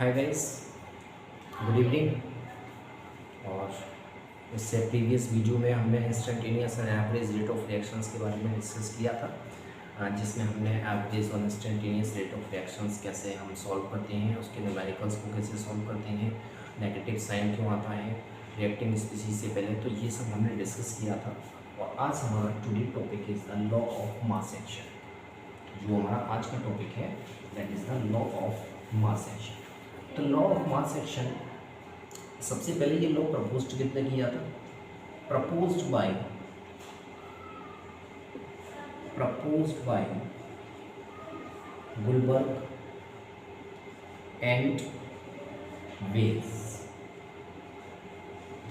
Hi guys, good evening. और इससे previous video में हमने instantaneous and average rate of reactions के बारे में डिस्कस किया था, जिसमें हमने एवरेज और इंस्टेंटेनियस रेट ऑफ रिएक्शंस कैसे हम सॉल्व करते हैं, उसके न्यूमेरिकल्स को कैसे सॉल्व करते हैं, नेगेटिव साइन क्यों आता है रिएक्टिंग स्पीशीज से पहले, तो ये सब हमने डिस्कस किया था। और आज हमारा today topic is the law of mass action. जो हमारा आज का टॉपिक है that is the law of mass action. तो लॉ ऑफ मास एक्शन, सबसे पहले ये लॉ प्रपोज्ड कितने किया था? Proposed by Guldberg and Waage.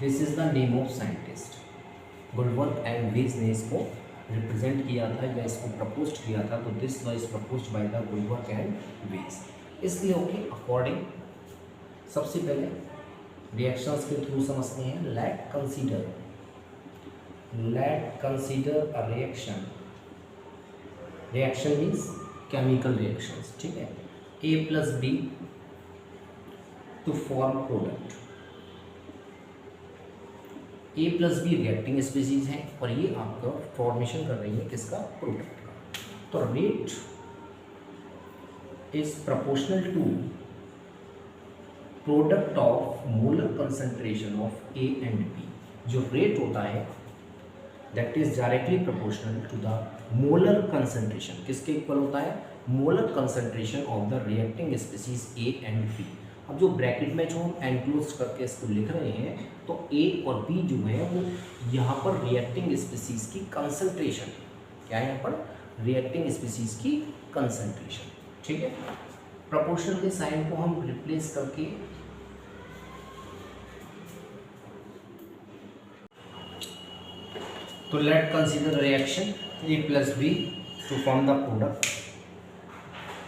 This is the name of scientist. Guldberg and Waage ने इसको रिप्रेजेंट किया था या इसको प्रपोज्ड किया था। तो this law is proposed by the Guldberg and Waage. इस लॉ के अकॉर्डिंग सबसे पहले रिएक्शंस के थ्रू समझते हैं। Let consider a reaction means chemical reactions, ठीक है। A plus B to form product. A plus b reacting species है और ये आपका फॉर्मेशन कर रही है किसका? प्रोडक्ट का। तो rate is proportional to product of molar concentration of a and b. जो रेट होता है that is directly proportional to the molar concentration. किसके इक्वल होता है? Molar concentration of the reacting species a and b. अब जो bracket में जो हम एनक्लोज करके इसको लिख रहे हैं, तो ए और बी जो है वो यहाँ पर रिएक्टिंग स्पीशीज की कंसंट्रेशन, क्या है यहाँ पर? रिएक्टिंग स्पीशीज की कंसंट्रेशन, ठीक है। प्रोपोर्शनल के साइन को हम रिप्लेस करके तो let consider reaction A plus B to form the product.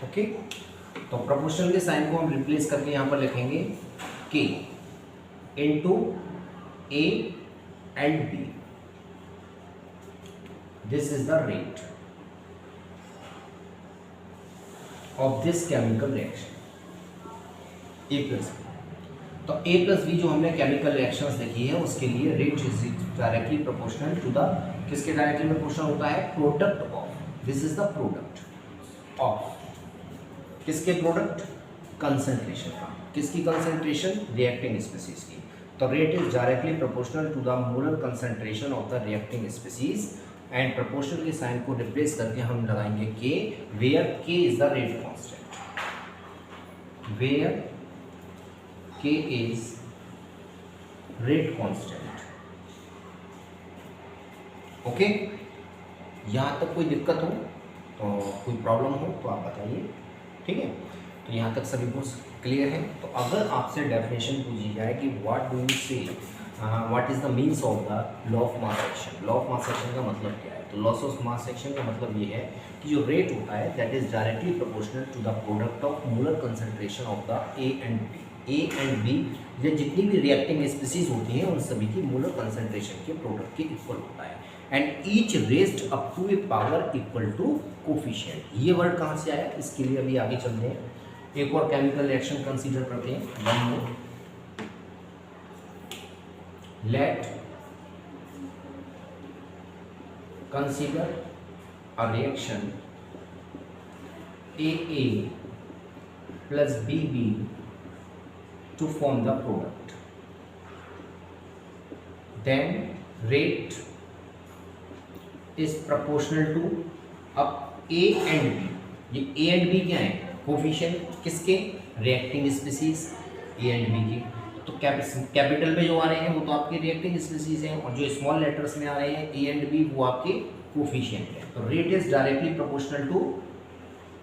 Okay, तो प्रोपोर्शनल के साइन को हम रिप्लेस करके यहाँ पर लिखेंगे k into a and b. This is the rate of this chemical reaction A plus b. तो ए प्लस बी जो हमने केमिकल रिएक्शंस देखी है उसके लिए rate is directly proportional to the, किसके डायरेक्टली प्रोपोर्शनल होता है? Product of, this is the product of, किसके प्रोडक्ट? कंसंट्रेशन का। किसकी कंसंट्रेशन? रिएक्टिंग स्पीशीज की। तो rate is directly proportional to the molar concentration of the reacting species and proportional के sign को रिप्लेस करके हम लगाएंगे k, where k is the rate constant, where k is rate constant. Okay, यहाँ तक कोई दिक्कत हो तो, कोई प्रॉब्लम हो तो आप बताइए, ठीक है। तो यहाँ तक सभी कुछ क्लियर है। तो अगर आपसे डेफिनेशन पूछी जाए कि व्हाट डू यू से, what is the means of the law of mass action, law of mass action का मतलब क्या है? तो लॉ ऑफ मास एक्शन का मतलब ये है कि जो रेट होता है that is directly proportional to the product of molar concentration of the a and b. A and b ये जितनी भी रिएक्टिंग स्पीशीज होती हैं उन सभी की मोलर कंसंट्रेशन के प्रोडक्ट के इक्वल होता है। And each raised up to a power equal to coefficient. ये वर्ड कहाँ से आया? इसके लिए अभी आगे चलते हैं। एक और केमिकल रिएक्शन कंसीडर करते हैं। One more, let consider a reaction A plus b to form the product, then rate is proportional to, अब A and B, ये A and B क्या है? कोफिशिएंट किसके? Reacting species A and B की। तो capital पे जो आ रहे हैं वो तो आपके रिएक्टिंग स्पीशीज हैं और जो स्मॉल लेटर्स में आ रहे हैं A and B वो आपके कोफिशिएंट है। तो rate is directly proportional to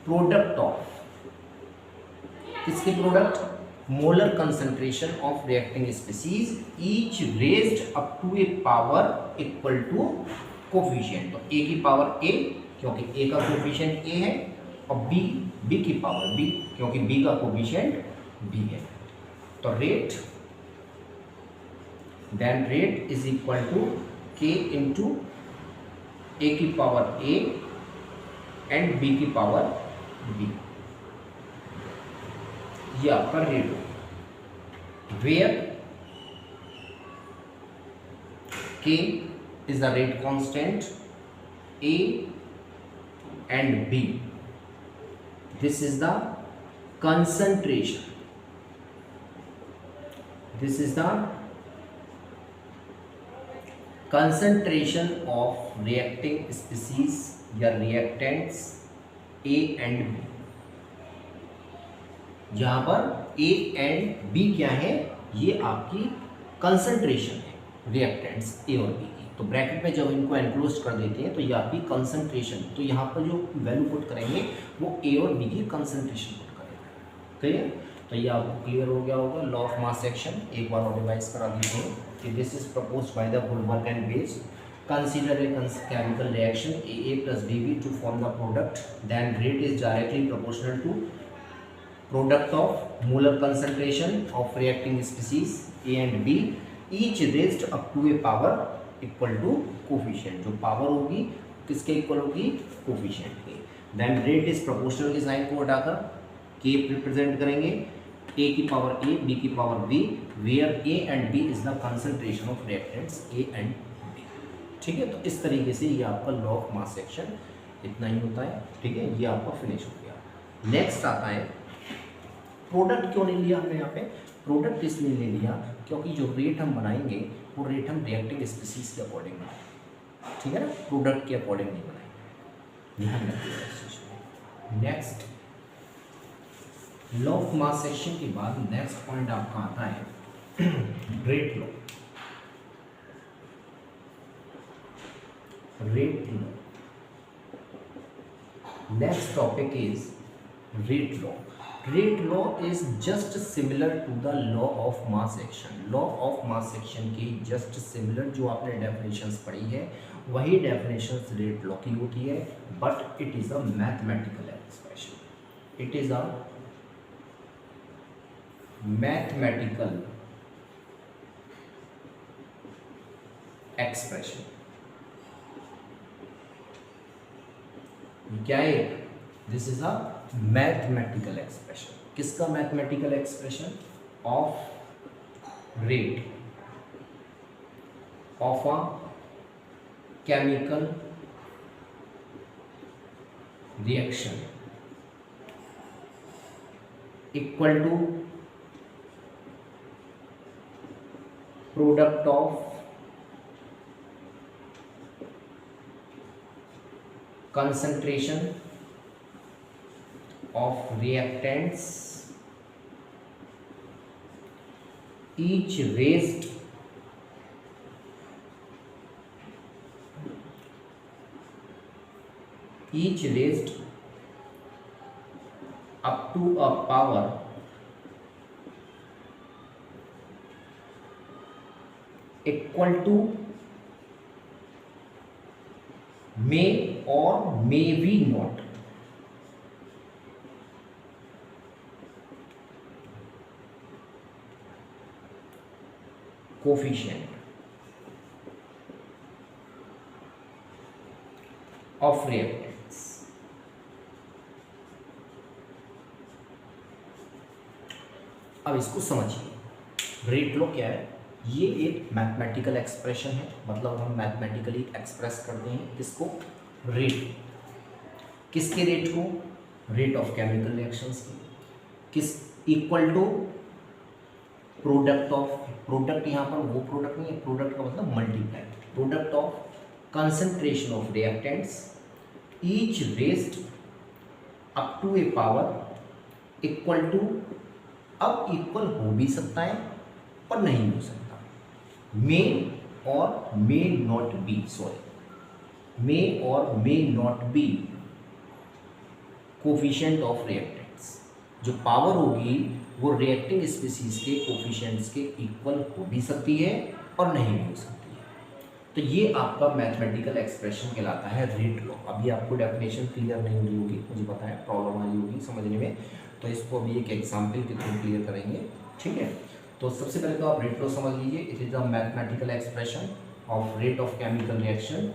product of, किसके product? Molar concentration of reacting species each raised up to a power equal to coefficient. तो ए की पावर ए, क्योंकि ए का कोफिशिएंट ए है, और बी की पावर बी, क्योंकि बी का कोफिशिएंट बी है। तो rate, then rate is equal to k into a की पावर ए एंड बी की पावर बी। ये आपका रेट होगा, where K is the rate constant, A and B. This is the concentration. This is the concentration of reacting species या reactants A and B. यहाँ पर A and B क्या है, ये आपकी कंसंट्रेशन है रिएक्टेंट्स ए और बी की। तो ब्रैकेट में जब इनको एनक्लोज कर देते हैं तो ये आपकी कंसंट्रेशन, तो यहाँ पर जो वैल्यू पुट करेंगे वो ए और बी की कंसंट्रेशन पुट करेंगे। ठीक है, तो ये आपको क्लियर हो गया होगा। लॉ ऑफ मास एक्शन एक बार और रिवाइज करा दीजिए कि this is proposed by the वुलवर्क and Waage. Consider a chemical reaction A plus B to form the product, then rate is directly proportional to product of molar concentration of reacting species A and B, each raised up to a power equal to coefficient. जो पावर होगी किसके इक्वल होगी, coefficient के। Then rate is proportional के sign को हटाकर के रिप्रेजेंट करेंगे, ए की पावर ए, बी की power b, where a and b is the concentration of reactants a and b. ठीक है, तो इस तरीके से ये आपका लॉ ऑफ मास एक्शन इतना ही होता है। ठीक है, ये आपका फिनिश हो गया। नेक्स्ट आता है प्रोडक्ट। क्यों नहीं लिया हमने यहाँ पे, प्रोडक्ट इसलिए ले लिया क्योंकि जो रेट हम बनाएंगे वो रेट हम रिएक्टिंग स्पीसीज के अकॉर्डिंग बनाएंगे। ठीक है ना, प्रोडक्ट के अकॉर्डिंग नहीं बनाएंगे, ध्यान रखिएगा इस चीज को। Next law of mass action के बाद नेक्स्ट पॉइंट आपका आता है rate law. Rate law, next topic is rate law. Rate law is just similar to the law of mass action. Law of mass action की just similar जो आपने definitions पढ़ी है वही definitions rate law की होती है, but it is a mathematical expression. It is a mathematical expression. क्या है? This is a mathematical expression. किसका mathematical expression? Of rate of a chemical reaction equal to product of concentration of reactants each raised up to a power equal to may or may be not coefficient of reactants। अब इसको समझिए, rate law क्या है? ये एक mathematical expression है, मतलब हम मैथमेटिकली एक्सप्रेस करते हैं किसको, रेट। किसके रेट को? रेट ऑफ केमिकल रिएक्शंस की। किस equal to product of, product यहाँ पर वो प्रोडक्ट नहीं है, प्रोडक्ट का मतलब multiply, product of concentration of reactants each raised up to a power equal to, अब इक्वल हो भी सकता है पर नहीं हो सकता, मे और मे नॉट बी, सॉरी मे और may not B coefficient of reactants. जो पावर होगी वो रिएक्टिंग स्पीसीज के कोफिशिएंट्स के इक्वल हो भी सकती है और नहीं भी हो सकती है। तो ये आपका मैथमेटिकल एक्सप्रेशन कहलाता है रेट लॉ। अभी आपको डेफिनेशन क्लियर नहीं हुई होगी, मुझे पता है प्रॉब्लम आई होगी समझने में, तो इसको अभी एक एग्जाम्पल के थ्रू क्लियर करेंगे। ठीक है, तो सबसे पहले तो आप रेट लॉ समझ लीजिए। It is the mathematical expression of rate of chemical reaction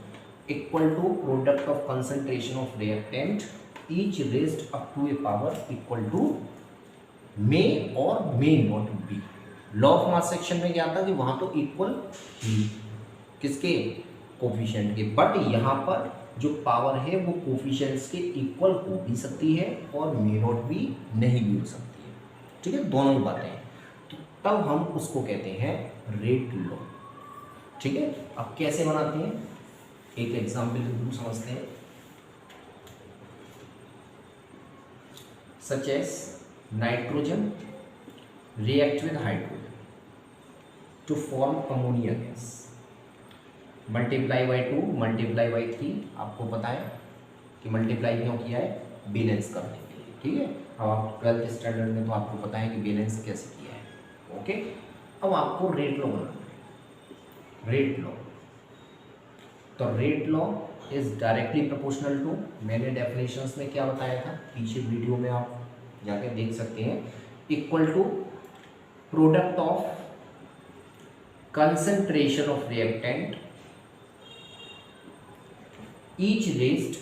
equal to product of concentration of reactant each raised up to a power equal to may और may not be. Law of mass action में क्या था कि वहां तो equal ही किसके, coefficient के, but यहाँ पर जो पावर है वो कोफिशिएंट्स के इक्वल हो भी सकती है और मे नॉट भी नहीं भी हो सकती है। ठीक है, दोनों ही बातें हैं। तो तब हम उसको कहते हैं रेट लॉ। ठीक है, अब कैसे बनाते हैं, एक एग्जाम्पल के थ्रू समझते हैं। Such as nitrogen react with hydrogen to form ammonia gas, multiply by 2 multiply by 3, आपको पता है कि मल्टीप्लाई क्यों किया है, बैलेंस करने के लिए। ठीक है, अब आप 12th स्टैंडर्ड में तो आपको पता है कि बैलेंस कैसे किया है। ओके, अब आपको रेट लॉ बनाना है। रेट लॉ, तो rate law is directly proportional to, मैंने डेफिनेशंस में क्या बताया था, पीछे वीडियो में आप जाके देख सकते हैं, equal to product of concentration of reactant each raised,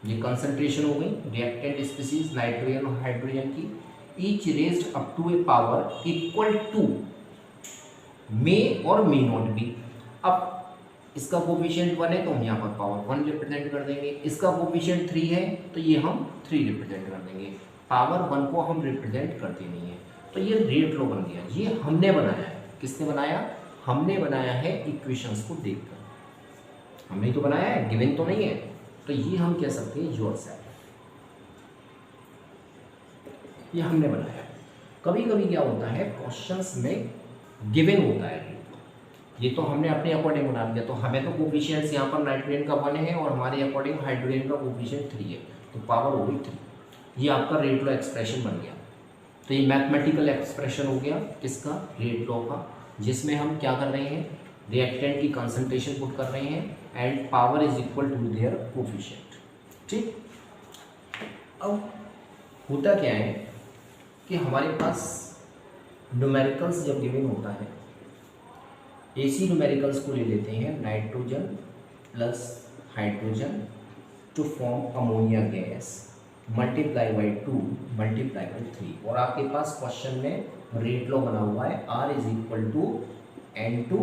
ये कंसंट्रेशन हो गई रिएक्टेंट स्पीसीज नाइट्रोजन और हाइड्रोजन की, each raised up to a power equal to may और मे नॉट बी। अब इसका कोफिशिएंट 1 है तो हम यहाँ पर पावर 1 रिप्रेजेंट कर देंगे, इसका कोफिशिएंट 3 है तो ये हम 3 रिप्रेजेंट कर देंगे, पावर 1 को हम रिप्रेजेंट करते नहीं है। तो ये रेट लॉ बन गया, ये हमने बनाया है। किसने बनाया, हमने बनाया है इक्वेशंस को देखकर, हमने तो बनाया है, गिवन तो नहीं है। तो ये हम कह सकते हैं योरसेल्फ, ये हमने बनाया है। कभी कभी क्या होता है क्वेश्चंस में गिवन होता है, ये तो हमने अपने अकॉर्डिंग बना दिया, तो हमें तो कोफिशिएंट्स यहाँ पर नाइट्रोजन का 1 है और हमारे अकॉर्डिंग हाइड्रोजन का कोफिशिएंट 3 है, तो पावर हो गई 3। ये आपका रेट लॉ एक्सप्रेशन बन गया। तो ये मैथमेटिकल एक्सप्रेशन हो गया किसका, रेट लॉ का, जिसमें हम क्या कर रहे हैं, रिएक्टेंट की कंसंट्रेशन पुट कर रहे हैं and power is equal to their coefficient. ठीक, अब होता क्या है कि हमारे पास न्यूमेरिकल्स जब गिवन होता है, एसी न्यूमेरिकल्स को ले लेते हैं, nitrogen plus hydrogen to form ammonia gas multiply by 2 multiply by 3, और आपके पास क्वेश्चन में रेट लॉ बना हुआ है R is equal to N2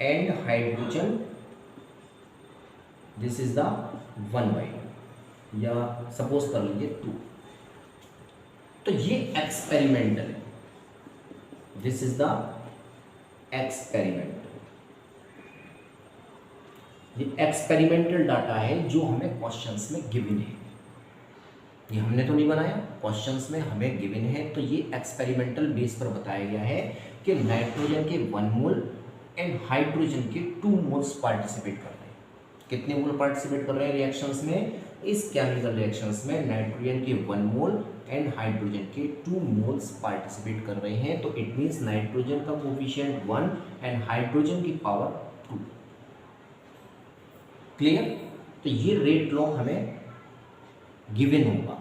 and hydrogen, this is the 1/2 या सपोज कर लीजिए 2। तो ये एक्सपेरिमेंटल है, दिस इज द एक्सपेरिमेंटल, ये एक्सपेरिमेंटल डाटा है जो हमें क्वेश्चंस में गिवन है। ये हमने तो नहीं बनाया, क्वेश्चंस में हमें गिवन है, तो ये एक्सपेरिमेंटल बेस पर बताया गया है कि नाइट्रोजन के 1 मोल एंड हाइड्रोजन के 2 मोल्स पार्टिसिपेट कर रहे हैं। कितने मोल पार्टिसिपेट कर रहे हैं रिएक्शंस में, इस केमिकल रिएक्शंस में नाइट्रोजन के 1 मोल एंड हाइड्रोजन के 2 मोल्स पार्टिसिपेट कर रहे हैं। तो इट मीन्स नाइट्रोजन का कोफिशिएंट 1 एंड हाइड्रोजन की पावर 2। क्लियर, तो ये रेट लॉ हमें गिवन होगा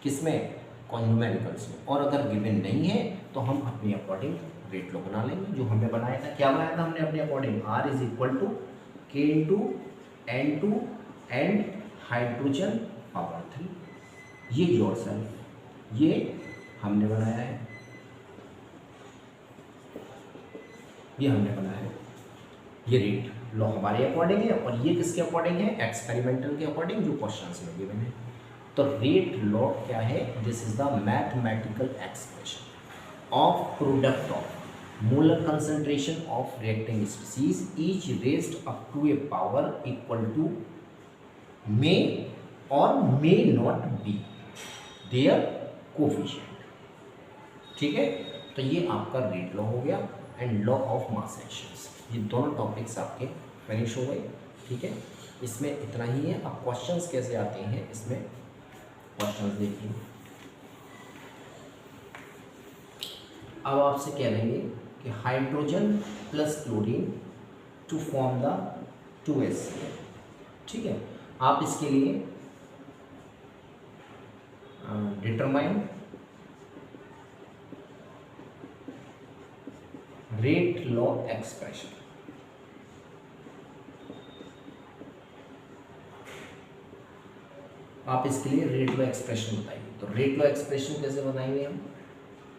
किसमें, न्यूमेरिकल्स में, और अगर गिवन नहीं है तो हम अपने अकॉर्डिंग रेट लॉ बना लेंगे। जो हमने बनाया था, क्या बनाया था हमने अपने according, R is equal to K N2 and hydrogen power 3, ये योरसेल्फ, ये हमने बनाया है, ये हमने बनाया है। ये रेट लॉ हमारे अकॉर्डिंग है और ये किसके अकॉर्डिंग है, एक्सपेरिमेंटल के अकॉर्डिंग जो क्वेश्चंस में गिवन है। तो रेट लॉ क्या है, this is the mathematical expression of product of molar concentration of reacting species each raised up to a power equal to may और may not be their coefficient. ठीक है, तो ये आपका रेट लॉ हो गया and law of mass actions, ये दोनों टॉपिक्स आपके फिनिश हो गए। ठीक है, इसमें इतना ही है। अब क्वेश्चंस कैसे आते हैं, इसमें क्वेश्चंस देखिए। अब आपसे कह देंगे कि hydrogen plus chlorine to form the 2HCl। ठीक है, आप इसके लिए डिटरमाइन रेट लॉ एक्सप्रेशन, आप इसके लिए रेट लॉ एक्सप्रेशन बताइए। तो रेट लॉ एक्सप्रेशन कैसे बनाएंगे हम,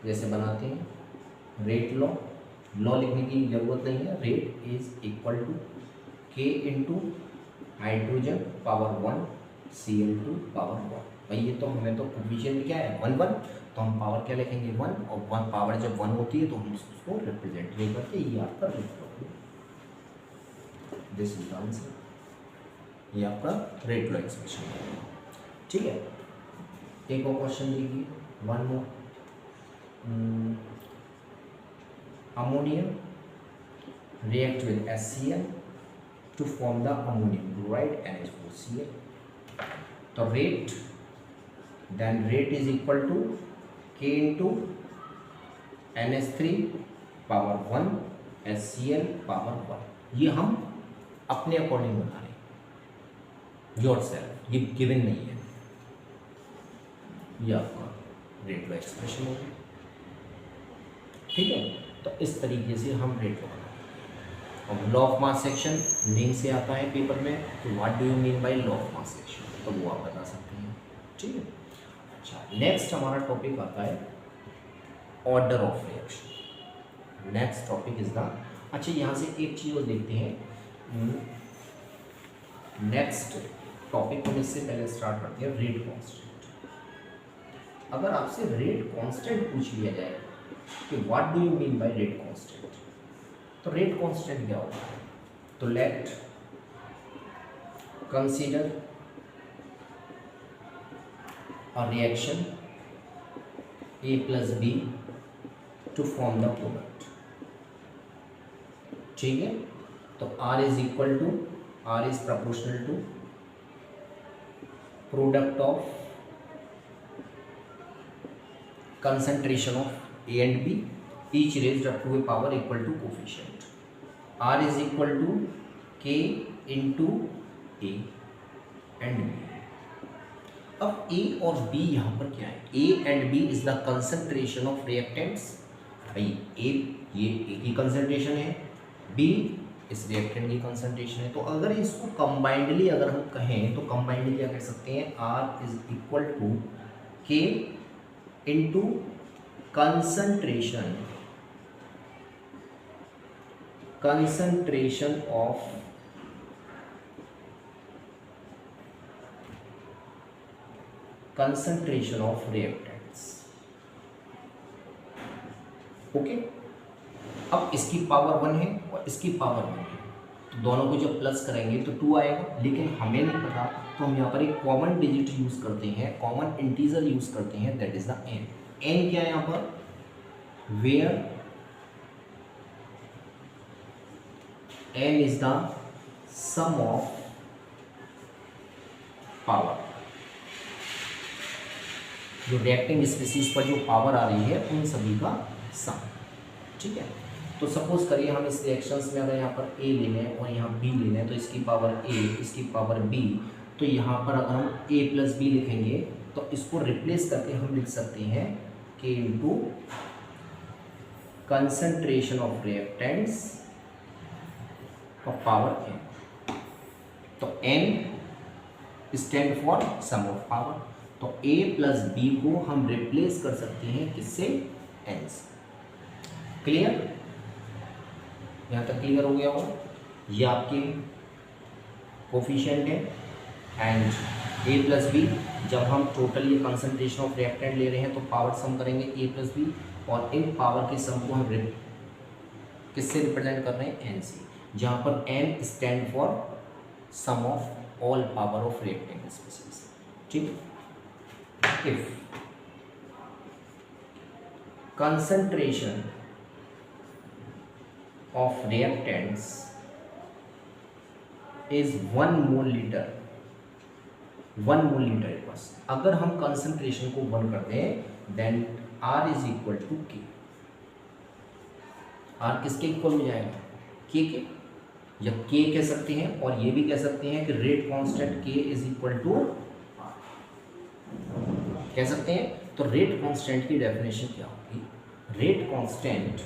जैसे बनाते हैं रेट लॉ लिखने की जरूरत नहीं है। Rate is equal to k into hydrogen power 1 Cl2 power 1। भाई ये तो हमें तो कोफिशिएंट क्या है 1 1, तो हम पावर क्या लिखेंगे 1, और 1 पावर जब 1 होती है तो हम उसको रिप्रेजेंट नहीं करते, ये आपका rate law. This is the answer, ये आपका रेट लॉ एक्सप्रेशन है। ठीक है, एक और क्वेश्चन देखिए, one more. Ammonium react with HCl to form the ammonium chloride NH4Cl. तो rate is equal to K into NH3 power 1 HCl power 1। ये हम अपने अकॉर्डिंग बना रहे हैं, योर सेल्फ, ये गिवन नहीं है। ये आपका रेट लॉ एक्सप्रेशन हो गया। ठीक है, तो इस तरीके से हम रेट लॉ बनाते हैं। और law of mass section name से आता है पेपर में, तो what do you mean by law of mass section, तो वो आप बता सकते हैं। ठीक है, अच्छा, नेक्स्ट हमारा टॉपिक आता है order of reaction. Next topic is the, अच्छा यहाँ से एक चीज़ और देखते हैं। नेक्स्ट टॉपिक हम इससे पहले स्टार्ट करते हैं रेट कांस्टेंट। अगर आपसे रेट कांस्टेंट पूछ लिया जाए कि what do you mean by rate constant, तो रेट कांस्टेंट क्या होता है, तो let consider a reaction A plus B to form the product. ठीक है, तो R is equal to, R is proportional to product of concentration of A and B each raised up to a power equal to coefficient। R is equal to K into A and B। अब A और B यहाँ पर क्या है, A and B is the concentration of reactants। भाई A ये A की concentration है, B इस reactant की concentration है। तो अगर इसको combinedly अगर हम कहें तो combinedly क्या कह सकते हैं, R is equal to K into concentration of reactants। Okay, अब इसकी पावर 1 है और इसकी पावर 1 है, तो दोनों को जब प्लस करेंगे तो 2 आएगा, लेकिन हमें नहीं पता, तो हम यहाँ पर एक कॉमन डिजिट यूज करते हैं, कॉमन इंटीजर यूज करते हैं, that is the n। n क्या है यहाँ पर, where n is the sum of power, जो रिएक्टिंग स्पीसीज पर जो पावर आ रही है उन सभी का सम। ठीक है, तो सपोज करिए हम इस रिएक्शंस में अगर यहाँ पर A ले लें और यहाँ B ले लें, तो इसकी पावर A इसकी पावर B, तो यहाँ पर अगर हम A प्लस B लिखेंगे तो इसको रिप्लेस करके हम लिख सकते हैं K into concentration of reactants और पावर n। तो n stand for sum of power, तो A प्लस B को हम रिप्लेस कर सकते हैं किससे, n से। क्लियर, यहाँ तक क्लियर हो गया होगा। ये आपकी कोफिशिएंट है एंड A प्लस बी, जब हम टोटल ये कंसंट्रेशन ऑफ रिएक्टेंट ले रहे हैं तो पावर सम करेंगे A प्लस बी, और इन पावर के सम को हम किससे रिप्रेजेंट कर रहे हैं, n से, जहाँ पर n stand for sum of all power of reactant species. ठीक, if concentration of reactants is 1 mole liter, 1 mole liter equals, अगर हम कंसंट्रेशन को 1 कर दें then R is equal to K। R किसके इक्वल हो जाएगा, K के, या K कह सकते हैं और ये भी कह सकते हैं कि rate constant K is equal to R कह सकते हैं। तो रेट कांस्टेंट की डेफिनेशन क्या होगी, rate constant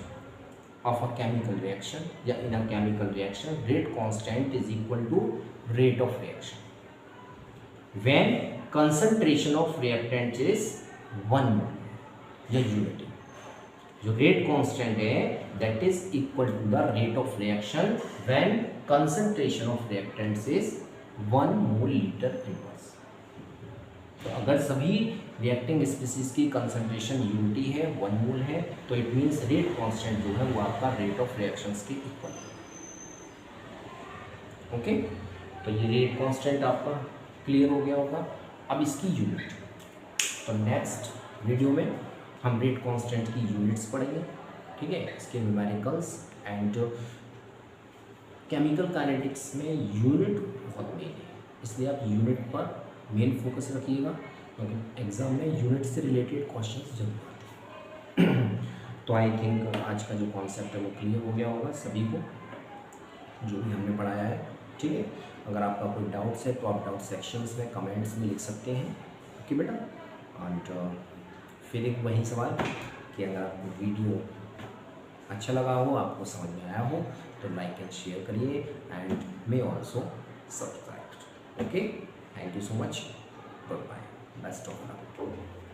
of a chemical reaction या in a chemical reaction, rate constant is equal to rate of reaction when concentration of reactant is 1 mole या unity। जो रेट कांस्टेंट है that is equal to the rate of reaction when concentration of reactants is 1 mole litre inverse. तो अगर सभी reacting species की concentration unity है 1 मोल है तो इट मींस रेट कांस्टेंट जो है वो आपका रेट ऑफ रिएक्शंस के इक्वल है। ओके, तो ये रेट कांस्टेंट आपका क्लियर हो गया होगा। अब इसकी यूनिट, तो नेक्स्ट वीडियो में हम रेट कांस्टेंट की यूनिट्स पढ़ेंगे, ठीक है, इसके न्यूमेरिकल्स एंड केमिकल काइनेटिक्स में यूनिट बहुत मेन है, इसलिए आप यूनिट पर मेन फोकस रखिएगा क्योंकि एग्जाम में यूनिट से रिलेटेड क्वेश्चन जरूर आते हैं। तो आई थिंक आज का जो कॉन्सेप्ट है वो क्लियर हो गया होगा सभी को, जो भी हमने पढ़ाया है, ठीक है। अगर आपका कोई डाउट्स है तो आप डाउट सेक्शंस में कमेंट्स में लिख सकते हैं, ओके बेटा। एंड फिर एक वही सवाल कि अगर आपको वीडियो अच्छा लगा हो, आपको समझ में आया हो तो लाइक एंड शेयर करिए and may also subscribe. Okay, thank you so much, bye bye, best of luck.